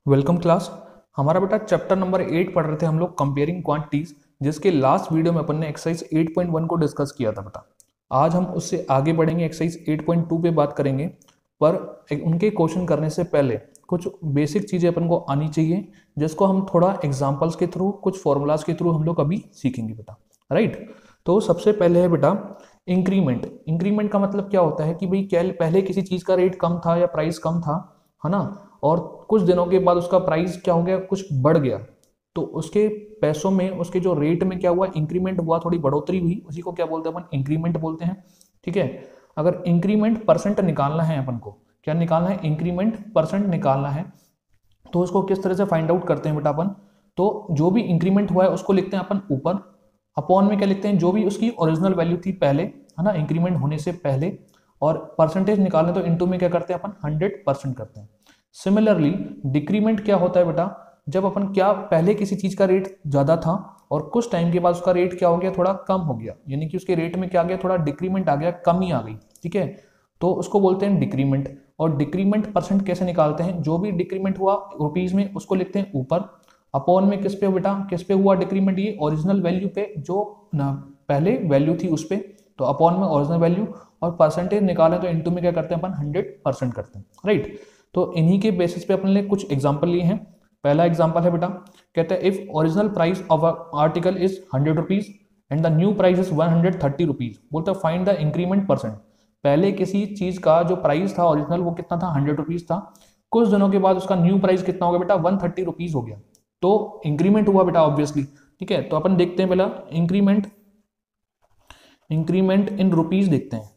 Welcome class. हमारा बेटा chapter number 8 पढ़ रहे थे हम लोग कंपेयरिंग क्वांटिटीज, जिसके लास्ट वीडियो में अपन ने एक्सरसाइज 8.1 को डिस्कस किया था बेटा। आज हम उससे आगे बढ़ेंगे, एक्सरसाइज 8.2 पे बात करेंगे। पर उनके क्वेश्चन करने से पहले कुछ बेसिक चीज़ें अपन को आनी चाहिए, जिसको हम थोड़ा एग्जाम्पल्स के थ्रू, कुछ फॉर्मूलाज के थ्रू हम लोग अभी सीखेंगे बेटा। राइट। तो सबसे पहले है बेटा इंक्रीमेंट। इंक्रीमेंट का मतलब क्या होता है कि भाई क्या पहले किसी चीज़ का रेट कम था या प्राइस कम था, है ना, और कुछ दिनों के बाद उसका प्राइस क्या हो गया, कुछ बढ़ गया, तो उसके पैसों में, उसके जो रेट में क्या हुआ, इंक्रीमेंट हुआ, थोड़ी बढ़ोतरी हुई, उसी को क्या बोलते हैं अपन, इंक्रीमेंट बोलते हैं। ठीक है। अगर इंक्रीमेंट परसेंट निकालना है अपन को, क्या निकालना है, इंक्रीमेंट परसेंट निकालना है, तो उसको किस तरह से फाइंड आउट करते हैं बेटा अपन। तो जो भी इंक्रीमेंट हुआ है उसको लिखते हैं अपन ऊपर, अपॉन में क्या लिखते हैं, जो भी उसकी ओरिजिनल वैल्यू थी पहले, है ना, इंक्रीमेंट होने से पहले, और परसेंटेज निकालने तो इनटू में क्या करते हैं अपन, 100% करते हैं। सिमिलरली डिक्रीमेंट क्या होता है बेटा, जब अपन क्या पहले किसी चीज का रेट ज्यादा था और कुछ टाइम के बाद उसका रेट क्या हो गया, थोड़ा कम हो गया, यानी कि उसके रेट में क्या आ गया, थोड़ा डिक्रीमेंट आ गया, कमी आ गई। ठीक है। तो उसको बोलते हैं डिक्रीमेंट। और डिक्रीमेंट परसेंट कैसे निकालते हैं, जो भी डिक्रीमेंट हुआ रुपीज में उसको लिखते हैं ऊपर, अपॉन में किस पे बेटा, किस पे हुआ डिक्रीमेंट, ये ओरिजिनल वैल्यू पे, जो ना पहले वैल्यू थी उस पे, तो अपॉन में ओरिजिनल वैल्यू, और परसेंटेज निकालें तो इनटू में क्या करते हैं अपन, 100% करते हैं। राइट। तो इन्हीं के बेसिस पे अपन ने कुछ एग्जांपल लिए हैं। पहला एग्जांपल है बेटा, कहते हैं if original price of article is 100 rupees and the new price is 130 rupees, बोलते हैं फाइंड द इंक्रीमेंट परसेंट। पहले किसी चीज का जो प्राइस था ओरिजिनल वो कितना था, 100 रुपीज था, कुछ दिनों के बाद उसका न्यू प्राइस कितना हो गया बेटा, 130 रुपीज हो गया, तो इंक्रीमेंट हुआ बेटा ऑब्वियसली। ठीक है। तो अपन देखते हैं पहला इंक्रीमेंट, इंक्रीमेंट इन रुपीज देखते हैं,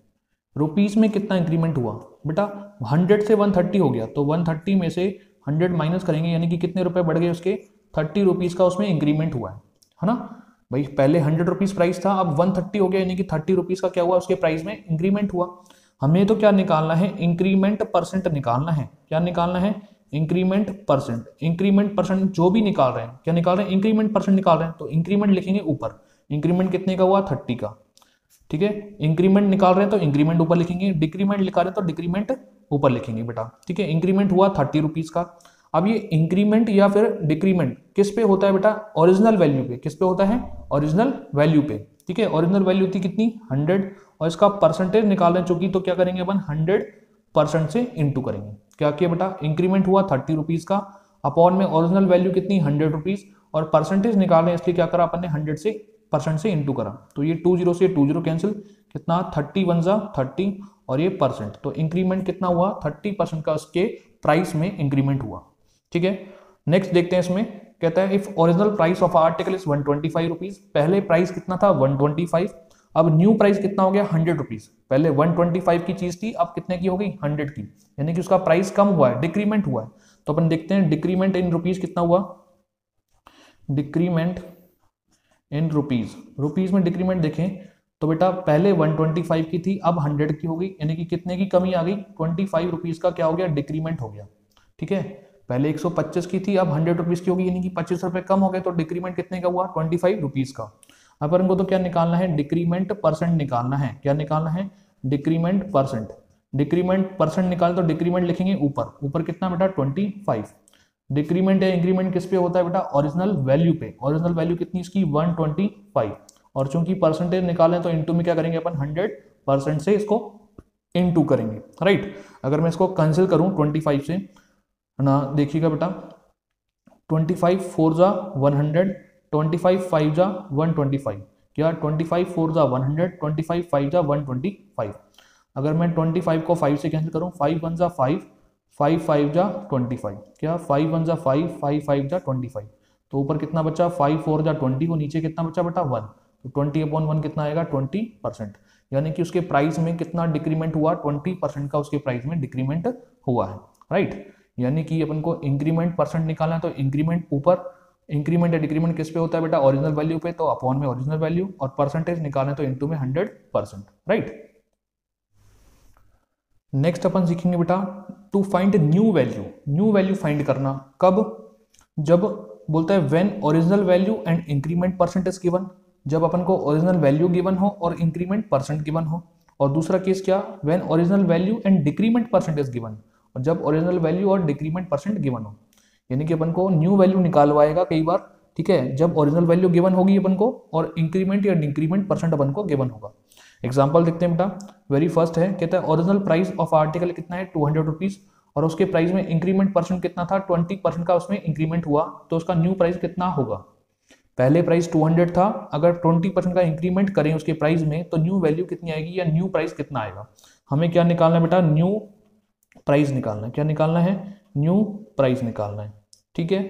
रुपीज में कितना इंक्रीमेंट हुआ बेटा, 100 से 130 हो गया, तो 130 में से 100 माइनस करेंगे, यानी कि कितने रुपए बढ़ गए उसके, 30 रुपीज का उसमें इंक्रीमेंट हुआ है ना। भाई पहले 100 रुपीज प्राइस था, अब 130 हो गया, यानी कि 30 रुपीज का क्या हुआ, उसके प्राइस में इंक्रीमेंट हुआ। हमें तो क्या निकालना है, इंक्रीमेंट परसेंट निकालना है। क्या निकालना है, इंक्रीमेंट परसेंट। इंक्रीमेंट परसेंट जो भी निकाल रहे हैं, क्या निकाल रहे हैं, इंक्रीमेंट परसेंट निकाल रहे हैं, तो इंक्रीमेंट लिखेंगे ऊपर। इंक्रीमेंट कितने का हुआ, 30 का। ठीक है। इंक्रीमेंट निकाल रहे हैं तो इंक्रीमेंट ऊपर लिखेंगे, डिक्रीमेंट निकाल रहे हैं तो डिक्रीमेंट ऊपर लिखेंगे बेटा। ठीक है। इंक्रीमेंट हुआ 30 रुपीज का। अब ये इंक्रीमेंट या फिर डिक्रीमेंट किस पे होता है बेटा, ओरिजिनल वैल्यू पे। किस पे होता है, ओरिजिनल वैल्यू पे। ठीक है। ओरिजिनल वैल्यू थी कितनी, 100, और इसका परसेंटेज निकाल रहे हैं चूंकि, तो क्या करेंगे अपन, 100% से इंटू करेंगे। क्या किया बेटा, इंक्रीमेंट हुआ 30 रुपीज का, अपॉन में ओरिजिनल वैल्यू कितनी, 100 रुपीज, और परसेंटेज निकाल रहे हैं इसलिए क्या करा अपन ने, 100% से इंटू करा, तो ये 20 से 20 कैंसिल, कितना 30 वन जा 30, और ये परसेंट, तो इंक्रीमेंट कितना हुआ, 30% का उसके प्राइस में इंक्रीमेंट हुआ। ठीक है। नेक्स्ट देखते हैं इसमें, कहता है if original price of article is 125 rupees, पहले प्राइस कितना था 125, अब न्यू प्राइस कितना हो गया 100 रुपीज, पहले 125 की चीज थी, अब कितने की हो गई 100 की, यानी कि उसका प्राइस कम हुआ है, डिक्रीमेंट हुआ है। तो अपन देखते हैं डिक्रीमेंट इन रुपीज कितना हुआ, डिक्रीमेंट इन रुपीज, रुपीज में डिक्रीमेंट देखें तो बेटा पहले 125 की थी, अब 100 की हो गई, यानी कि कितने की कमी आ गई, 25 रुपीज का क्या हो गया, डिक्रीमेंट हो गया। ठीक है। पहले 125 की थी, अब 100 रुपीज की होगी, यानी कि 25 रुपए कम हो गए, तो डिक्रीमेंट कितने का हुआ, 25 रुपीज का। अब इनको तो क्या निकालना है, डिक्रीमेंट परसेंट निकालना है। क्या निकालना है, डिक्रीमेंट परसेंट। डिक्रीमेंट परसेंट निकाल तो डिक्रीमेंट लिखेंगे ऊपर, ऊपर कितना बेटा 25। डिक्रीमेंट या इंक्रीमेंट किस पे होता है बेटा, ओरिजिनल वैल्यू पे। ओरिजिनल वैल्यू कितनी इसकी 125, और चूंकि परसेंटेज निकालें तो इनटू में क्या करेंगे अपन, 100% से इसको इनटू करेंगे। राइट। अगर मैं इसको कैंसिल करूं 25 से, ना देखिएगा बेटा, 25 4 जा 100, 25 5 जा 125, क्या 25 4 जा 100, 25 5 जा 125। अगर मैं 25 को 5 से कैंसिल करूं, 5 1 जा 5, 5 5 जा 25, क्या 5 1 जा 5, 5 5 जा 25, तो ऊपर कितना बचा, 5 4 जा 20, को नीचे कितना बचा बेटा 1, तो 20/1 कितना आएगा 20%, यानी कि उसके प्राइस में कितना डिक्रीमेंट हुआ, 20% का उसके प्राइस में डिक्रीमेंट हुआ है। राइट। यानी कि अपन को इंक्रीमेंट परसेंट निकालना है, तो इंक्रीमेंट ऊपर, इंक्रीमेंट या डिक्रीमेंट किस पे होता है बेटा, ओरिजिनल वैल्यू पे, तो अपॉन में ओरिजिनल वैल्यू, और परसेंटेज निकालना तो इनटू में 100%। राइट। नेक्स्ट अपन सीखेंगे बेटा to find new value. New value find करना कब, जब बोलता है when original value and increment percent is given, जब अपन को ओरिजिनल वैल्यू गिवन हो और इंक्रीमेंट परसेंट गिवन हो। और दूसरा केस क्या, when original value and decrement percent is given, और जब ओरिजिनल वैल्यू और डिक्रीमेंट परसेंट गिवन हो। यानी कि अपन को न्यू वैल्यू निकालवाएगा कई बार, ठीक है, जब ओरिजिनल वैल्यू गिवन होगी अपन को और इंक्रीमेंट या डिक्रीमेंट परसेंट अपन को गिवन होगा। एग्जाम्पल देखते हैं बेटा, वेरी फर्स्ट है, कहता है ओरिजिनल प्राइस ऑफ आर्टिकल कितना है 200 रुपीज और उसके प्राइस में इंक्रीमेंट परसेंट कितना था 20% का उसमें इंक्रीमेंट हुआ, तो उसका न्यू प्राइस कितना होगा। पहले प्राइस 200 था, अगर 20% का इंक्रीमेंट करें उसके प्राइस में तो न्यू वैल्यू कितनी आएगी या न्यू प्राइस कितना आएगा। हमें क्या निकालना है बेटा, न्यू प्राइस निकालना है। क्या निकालना है, न्यू प्राइस निकालना है, ठीक है,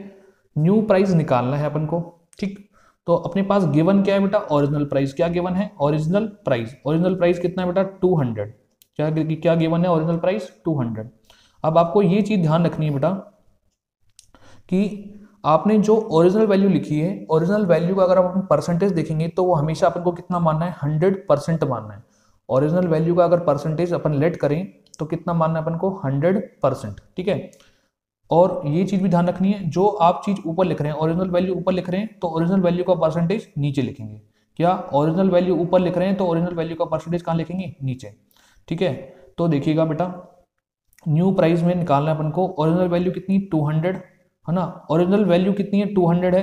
न्यू प्राइस निकालना है अपन को, ठीक। तो अपने पास गिवन क्या है बेटा, ओरिजिनल प्राइस। क्या गिवन है, ओरिजिनल प्राइस। ओरिजिनल प्राइस कितना है बेटा 200। क्या गिवन है, ओरिजिनल प्राइस 200। अब आपको ये चीज ध्यान रखनी है बेटा कि आपने जो ओरिजिनल वैल्यू लिखी है, ओरिजिनल वैल्यू का अगर आप अपन परसेंटेज देखेंगे तो वो हमेशा अपन को कितना मानना है, 100% मानना है। ओरिजिनल वैल्यू का अगर परसेंटेज अपन लेट करें तो कितना मानना है अपन को, 100%, ठीक है। और ये चीज भी ध्यान रखनी है, जो आप चीज ऊपर लिख रहे हैं, ओरिजिनल वैल्यू ऊपर लिख रहे हैं तो ओरिजिनल वैल्यू का परसेंटेज नीचे लिखेंगे। क्या, ओरिजिनल वैल्यू ऊपर लिख रहे हैं तो ओरिजिनल वैल्यू का परसेंटेज कहाँ लिखेंगे, नीचे, ठीक है। तो देखिएगा बेटा, न्यू प्राइस में निकालना है अपन को, ओरिजिनल वैल्यू कितनी 200 है ना, ओरिजिनल वैल्यू कितनी है 200 है।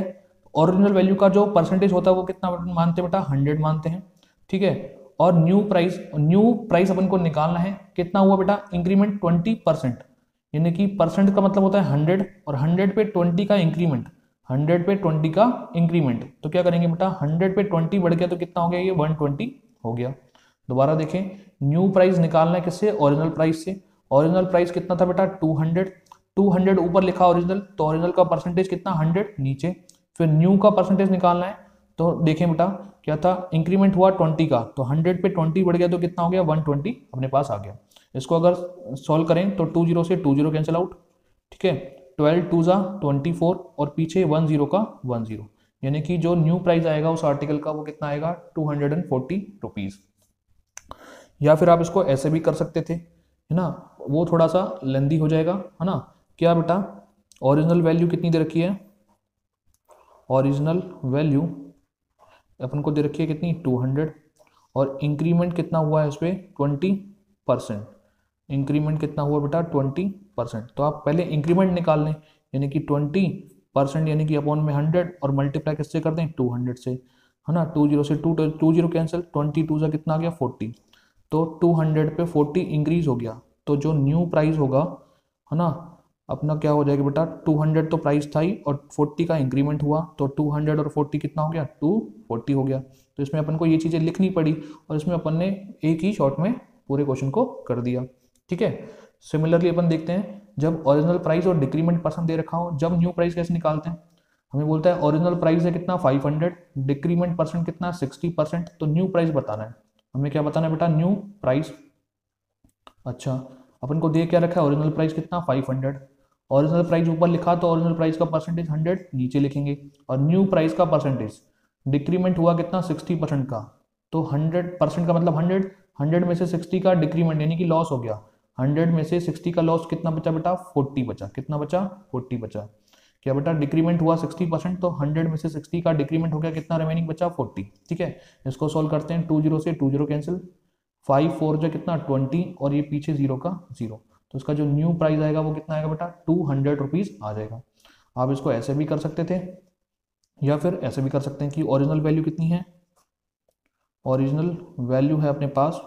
ओरिजिनल वैल्यू का जो परसेंटेज होता है वो कितना मानते हैं बेटा, 100 मानते हैं, ठीक है। और न्यू प्राइस अपन को निकालना है, कितना हुआ बेटा, इंक्रीमेंट 20%, यानी कि परसेंट का मतलब होता है 100 और 100 पे 20 का इंक्रीमेंट, 100 पे 20 का इंक्रीमेंट। तो क्या करेंगे बेटा, 100 पे 20 बढ़ गया तो कितना हो गया, ये 120 हो गया। दोबारा देखें, न्यू प्राइस निकालना है किससे, ओरिजिनल प्राइस से। ओरिजिनल प्राइस कितना था बेटा 200 ऊपर लिखा ओरिजिनल, तो ओरिजिनल का परसेंटेज कितना 100 नीचे। फिर न्यू का परसेंटेज निकालना है, तो देखें बेटा क्या था, इंक्रीमेंट हुआ 20 का, तो 100 पे 20 बढ़ गया तो कितना हो गया 120 अपने पास आ गया। इसको अगर सॉल्व करें तो 20 से 20 कैंसिल आउट, ठीक है, 12 2 जा 24 और पीछे 10 का 10, यानी कि जो न्यू प्राइस आएगा उस आर्टिकल का वो कितना आएगा 240 रुपीज। या फिर आप इसको ऐसे भी कर सकते थे, है ना, वो थोड़ा सा लेंदी हो जाएगा, है ना। क्या बेटा, ओरिजिनल वैल्यू कितनी दे रखी है, ओरिजिनल वैल्यू अपन को दे रखी है कितनी 200 और इंक्रीमेंट कितना हुआ है इस पर 20%। इंक्रीमेंट कितना हुआ बेटा 20%। तो आप पहले इंक्रीमेंट निकाल लें, यानी कि 20% यानी कि अपॉन में 100 और मल्टीप्लाई किससे कर दें 200 से, है ना। 20 से 20 कैंसिल, 22 से कितना आ गया 40, तो 200 पे 40 इंक्रीज हो गया। तो जो न्यू प्राइस होगा, है ना, अपना क्या हो जाएगा बेटा, 200 तो प्राइस था ही और 40 का इंक्रीमेंट हुआ, तो 200 और 40 कितना हो गया 240 हो गया। तो इसमें अपन को ये चीज़ें लिखनी पड़ी और इसमें अपन ने एक ही शॉट में पूरे क्वेश्चन को कर दिया, ठीक है। सिमिलरली अपन देखते हैं, जब ओरिजिनल प्राइस और डिक्रीमेंट परसेंट दे रखा हो, जब न्यू प्राइस कैसे निकालते हैं, हमें बोलता है ओरिजिनल प्राइस है कितना 500, डिक्रीमेंट परसेंट कितना 60%, तो न्यू प्राइस बताना है। हमें क्या बताना है बेटा, न्यू प्राइस। अच्छा, अपन को दे क्या रखा है, ओरिजिनल प्राइस कितना 500, ओरिजिनल प्राइस ऊपर लिखा तो ओरिजिनल प्राइस का परसेंटेज 100 नीचे लिखेंगे, और न्यू प्राइस का परसेंटेज डिक्रीमेंट हुआ कितना 60% का, तो 100% का मतलब 100 में से 60 का डिक्रीमेंट यानी कि लॉस हो गया, 100 में से 60 का लॉस कितना बचा बेटा 40 बचा, कितना बचा 40 बचा। क्या बेटा, डिक्रीमेंट हुआ 60%, तो 100 में से 60 का डिक्रीमेंट हो गया, कितना रिमेनिंग बचा 40, ठीक है। इसको सॉल्व करते हैं, 20 से 20 कैंसिल, 5 4 जो कितना 20 और ये पीछे 0 का 0, तो इसका जो न्यू प्राइस आएगा वो कितना आएगा बेटा 200 रुपीज़ आ जाएगा। आप इसको ऐसे भी कर सकते थे या फिर ऐसे भी कर सकते हैं कि ओरिजिनल वैल्यू कितनी है, ओरिजिनल वैल्यू है अपने पास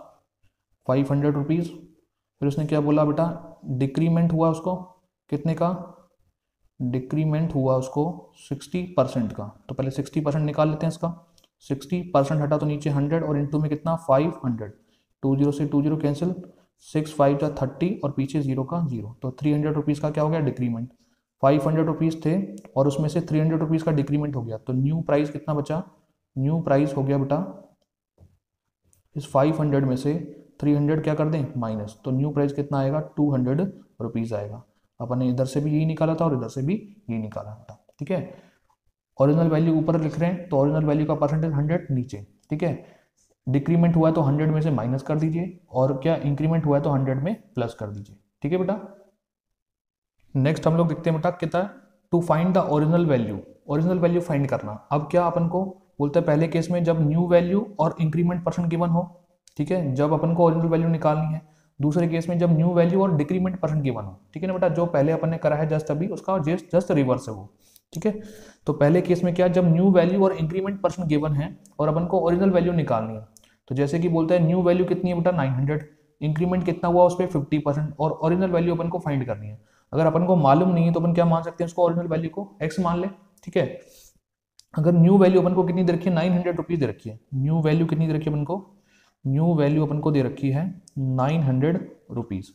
500 रुपीज़, फिर उसने क्या बोला बेटा, डिक्रीमेंट हुआ उसको कितने का, डिक्रीमेंट हुआ उसको 60% का, तो पहले 60% निकाल लेते हैं इसका, 60% हटा तो नीचे 100 और इंटू में कितना 500, 20 से 20 कैंसिल, 6 5 जा 30 और पीछे 0 का 0, तो 300 रुपीज़ का क्या हो गया डिक्रीमेंट, 500 रुपीज़ थे और उसमें से 300 रुपीज़ का डिक्रीमेंट हो गया, तो न्यू प्राइस कितना बचा, न्यू प्राइस हो गया बेटा इस 500 में से 300 क्या कर दें माइनस, तो न्यू प्राइस कितना आएगा 200 रुपीज़ आएगा। अपन ने इधर से भी यही निकाला था और इधर से भी यही निकाला था, ठीक है। ओरिजिनल वैल्यू ऊपर लिख रहे हैं तो ओरिजिनल वैल्यू का परसेंटेज 100 नीचे, ठीक है। डिक्रीमेंट हुआ है तो 100 में से माइनस कर दीजिए और क्या इंक्रीमेंट हुआ है तो 100 में प्लस कर दीजिए, ठीक है बेटा। नेक्स्ट हम लोग देखते हैं बेटा, कहता है to find the original value, original value find करना। अब क्या अपन को बोलते हैं, पहले केस में जब न्यू वैल्यू और इंक्रीमेंट परसेंट गिवन हो, ठीक है, जब अपन को ओरिजिनल वैल्यू निकालनी है, दूसरे केस में जब न्यू वैल्यू और डिक्रीमेंट परसेंट गिवन हो, ठीक है ना बेटा, जो पहले अपन ने करा है जस्ट अभी उसका जस्ट रिवर्स है वो, ठीक है। तो पहले केस में क्या, जब न्यू वैल्यू और इंक्रीमेंट परसेंट गिवन है और अपन को ओरिजिनल वैल्यू निकालनी है, तो जैसे कि बोलते हैं न्यू वैल्यू कितनी है बेटा 900, इंक्रीमेंट कितना हुआ उस पर 50% और ओरिजिनल वैल्यू अपन को फाइंड करनी है। अगर अपन को मालूम नहीं है तो अपन क्या मान सकते हैं उसको, ओरिजिनल वैल्यू को x मान ले, ठीक है। अगर न्यू वैल्यू अपन को कितनी दे रखी है, 900 रुपीज दे रखी है, न्यू वैल्यू कितनी दे रखी है अपन को, न्यू वैल्यू अपन को दे रखी है 900 रुपीज,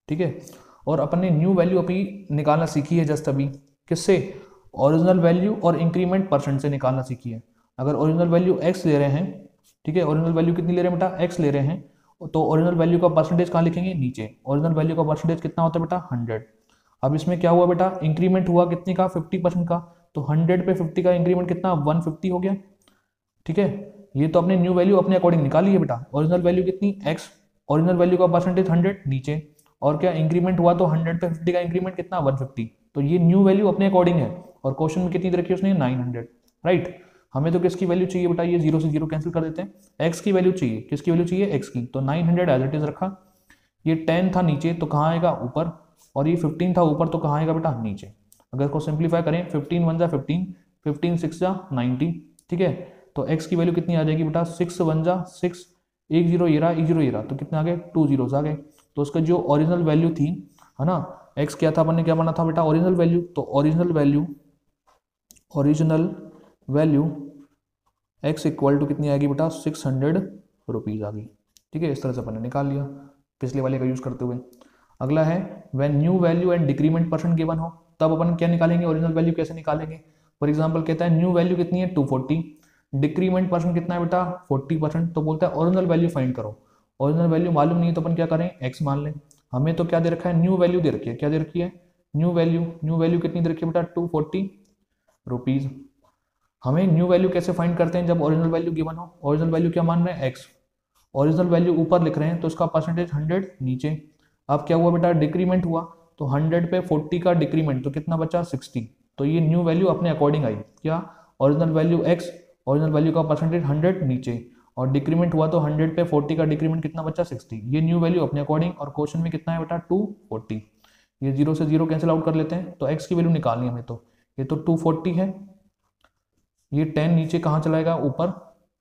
ठीक है। और अपन ने न्यू वैल्यू अभी निकालना सीखी है जस्ट अभी, किससे, ओरिजिनल वैल्यू और इंक्रीमेंट परसेंट से निकालना सीखी है। अगर ओरिजिनल वैल्यू x ले रहे हैं, ठीक है, ओरिजिनल वैल्यू कितनी ले रहे हैं बेटा, x ले रहे हैं, तो ओरिजिनल वैल्यू का परसेंटेज कहाँ लिखेंगे, नीचे। ओरिजिनल वैल्यू का परसेंटेज कितना होता है बेटा 100। अब इसमें क्या हुआ बेटा, इंक्रीमेंट हुआ कितने का, 50% का, तो 100 पे 50 का इंक्रीमेंट कितना, 150 हो गया, ठीक है। ये तो अपने न्यू वैल्यू अपने अकॉर्डिंग निकाली है बेटा। ओरिजिनल वैल्यू कितनी x, ओरिजिनल वैल्यू का परसेंटेज 100 नीचे, और क्या इंक्रीमेंट हुआ तो 100 पे 50 का इंक्रीमेंट कितना 150, तो ये न्यू वैल्यू अपने अकॉर्डिंग है। और क्वेश्चन में कितनी दे रखी है उसने 900, राइट। हमें तो किसकी वैल्यू चाहिए बेटा, ये 0 से 0 कैंसिल कर देते हैं, x की वैल्यू चाहिए, किसकी वैल्यू चाहिए, x की, तो 900 एज इट इज रखा। ये 10 था नीचे तो कहाँ आएगा ऊपर, और ये 15 था ऊपर तो कहाँ आएगा बेटा नीचे। अगर इसको सिंप्लीफाई करें 15 1 जा 15, 15 6 जा 90, ठीक है। तो x की वैल्यू कितनी आ जाएगी बेटा, 6 1 जा 6, 1 0 ये रहा, 1 0 ये रहा, तो कितने आ गए 2 zeros आ गए। तो उसका जो ओरिजिनल वैल्यू थी, है ना, x क्या था अपन ने क्या माना था बेटा, ओरिजिनल वैल्यू, तो original value x equal to कितनी आएगी बेटा 600 रुपीज आ गई, ठीक है। इस तरह से अपन ने निकाल लिया पिछले वाले का यूज करते हुए। अगला है when new value and decrement percent given हो, तब अपन क्या निकालेंगे, ओरिजिनल वैल्यू कैसे निकालेंगे। फॉर एग्जांपल कहता है न्यू वैल्यू कितनी है 240, डिक्रीमेंट परसेंट कितना है बेटा 40%, तो बोलता है ओरिजिनल वैल्यू फाइंड करो। ओरिजिनल वैल्यू मालूम नहीं है तो अपन क्या करें, x मान लें। हमें तो क्या दे रखा है, न्यू वैल्यू दे रखी है, क्या दे रखी है, न्यू वैल्यू कितनी दे रखी है बेटा 240 रुपीज। हमें न्यू वैल्यू कैसे फाइंड करते हैं, जब ओरिजिनल वैल्यू गिवन हो। ओरिजिनल वैल्यू क्या मान रहे हैं x, ओरिजिनल वैल्यू ऊपर लिख रहे हैं तो उसका परसेंटेज 100 नीचे। अब क्या हुआ बेटा, डिक्रीमेंट हुआ, तो 100 पे 40 का डिक्रीमेंट, तो कितना बचा 60, तो ये न्यू वैल्यू अपने अकॉर्डिंग आई। क्या, original value x, original value का परसेंटेज 100 नीचे, और डिक्रीमेंट हुआ तो 100 पे 40 का डिक्रीमेंट कितना बचा 60, ये न्यू वैल्यू अपने अकॉर्डिंग। और क्वेश्चन में कितना है बेटा 240, ये 0 से 0 कैंसिल आउट कर लेते हैं, तो x की वैल्यू निकालनी है हमें, तो ये तो 240 है, ये 10 नीचे कहाँ चलाएगा ऊपर,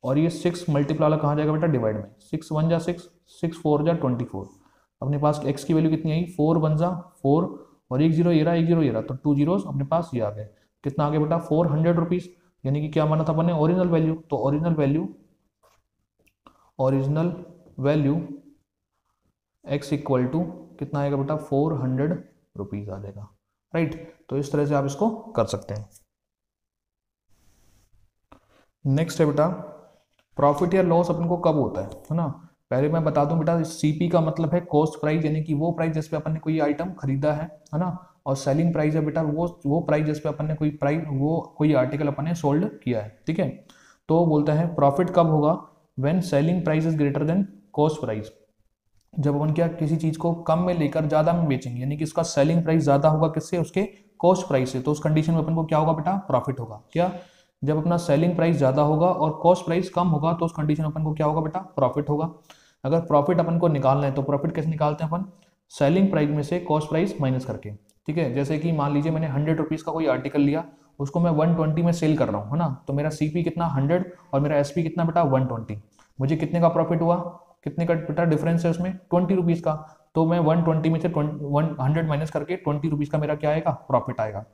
और ये 6 मल्टीप्लाई वाला कहाँ जाएगा बेटा डिवाइड में, 6 1 जा 6, 6 4 जा 24। अपने पास x की वैल्यू कितनी आई 4 1 जा 4, और 1 0 ये रहा, 1 0 ये रहा, तो 2 zeros अपने पास ये आ गए। कितना आ गया बेटा 400 रुपीज, यानी कि क्या माना था अपन ने, ओरिजिनल वैल्यू। तो original value x equal to कितना आएगा बेटा 400 रुपीज आ जाएगा, राइट। तो इस तरह से आप इसको कर सकते हैं। नेक्स्ट है बेटा प्रॉफिट या लॉस अपन को कब होता है ना। पहले मैं बता दूं बेटा, सीपी का मतलब है कॉस्ट प्राइस, यानी कि वो प्राइस जिस पे अपन ने कोई आइटम खरीदा है ना। और सेलिंग प्राइस है बेटा वो प्राइस जिस पे अपन ने कोई आर्टिकल अपन ने सोल्ड किया है, ठीक है। तो बोलता है प्रॉफिट कब होगा, when selling price is greater than cost price, जब अपन क्या किसी चीज को कम में लेकर ज्यादा में बेचेंगे, यानी कि इसका सेलिंग प्राइस ज्यादा होगा किससे, उसके कॉस्ट प्राइस से, तो उस कंडीशन में अपन को क्या होगा बेटा प्रॉफिट होगा। क्या, जब अपना सेलिंग प्राइस ज्यादा होगा और कॉस्ट प्राइस कम होगा, तो उस कंडीशन में अपन को क्या होगा बेटा प्रॉफिट होगा। अगर प्रॉफिट अपन को निकालना है तो प्रॉफिट कैसे निकालते हैं अपन, सेलिंग प्राइस में से कॉस्ट प्राइस माइनस करके, ठीक है। जैसे कि मान लीजिए मैंने 100 रुपीज का कोई आर्टिकल लिया, उसको मैं 120 में सेल कर रहा हूँ, है ना, तो मेरा सीपी कितना 100 और मेरा एसपी कितना बेटा 120, मुझे कितने का प्रॉफिट हुआ, कितने का बेटा डिफरेंस है उसमें 20 रुपीज का, तो मैं 120 में से 100 माइनस करके 20 रुपीज का मेरा क्या आएगा प्रॉफिट आएगा।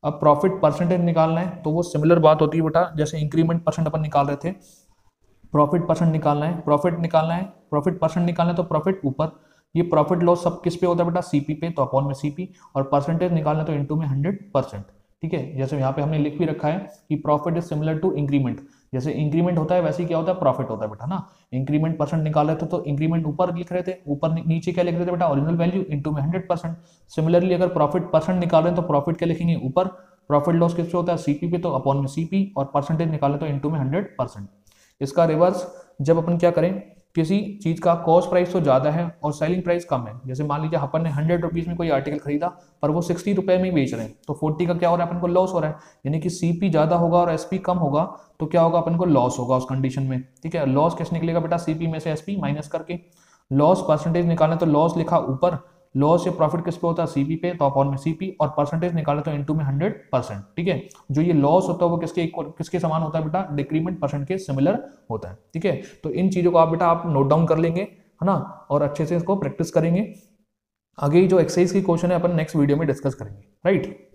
अब प्रॉफिट परसेंटेज निकालना है तो वो सिमिलर बात होती है बेटा, जैसे इंक्रीमेंट परसेंट अपन निकाल रहे थे, प्रॉफिट परसेंट निकालना है, प्रॉफिट परसेंट निकालना है, तो प्रॉफिट ऊपर, ये प्रॉफिट लॉस सब किस पे होता है बेटा सीपी पे, तो अपॉन में सीपी, और परसेंटेज निकालना तो इनटू में 100%, ठीक है। जैसे यहाँ पे हमने लिख भी रखा है कि profit is similar to increment, जैसे इंक्रीमेंट होता है वैसे ही क्या होता है प्रॉफिट होता है बेटा ना। इंक्रीमेंट परसेंट निकाल रहे थे तो इंक्रीमेंट ऊपर लिख रहे थे, ऊपर नीचे क्या लिख रहे थे बेटा ओरिजिनल वैल्यू इनटू में 100%। सिमिलरली अगर प्रॉफिट परसेंट निकाल रहे हैं तो प्रॉफिट क्या लिखेंगे ऊपर, प्रॉफिट लॉस किस पे होता है सीपी पे, तो अपॉन में सीपी, और परसेंटेज निकाले तो इनटू में 100%। इसका रिवर्स, जब अपन क्या करें, किसी चीज का कॉस्ट प्राइस तो ज्यादा है और सेलिंग प्राइस कम है, जैसे मान लीजिए अपन ने 100 रुपीज में कोई आर्टिकल खरीदा पर वो 60 रुपए में ही बेच रहे हैं, तो 40 का क्या हो रहा है अपन को लॉस हो रहा है, यानी कि सीपी ज्यादा होगा और एसपी कम होगा, तो क्या होगा अपन को लॉस होगा उस कंडीशन में, ठीक है। लॉस कैसे निकलेगा बेटा, सीपी में से एसपी माइनस करके। लॉस परसेंटेज निकालना तो लॉस लिखा ऊपर, लॉस या प्रॉफिट किस पे होता है, सीपी पे, तो अपॉन में सीपी, और परसेंटेज निकाला तो इनटू में 100%। ठीक है, जो ये लॉस होता है वो किसके इक्वल, किसके समान होता है बेटा, डिक्रीमेंट परसेंट के सिमिलर होता है। ठीक है, तो इन चीजों को आप बेटा आप नोट डाउन कर लेंगे, है ना, और अच्छे से इसको प्रैक्टिस करेंगे। आगे जो एक्सरसाइज की क्वेश्चन है अपन नेक्स्ट वीडियो में डिस्कस करेंगे, राइट।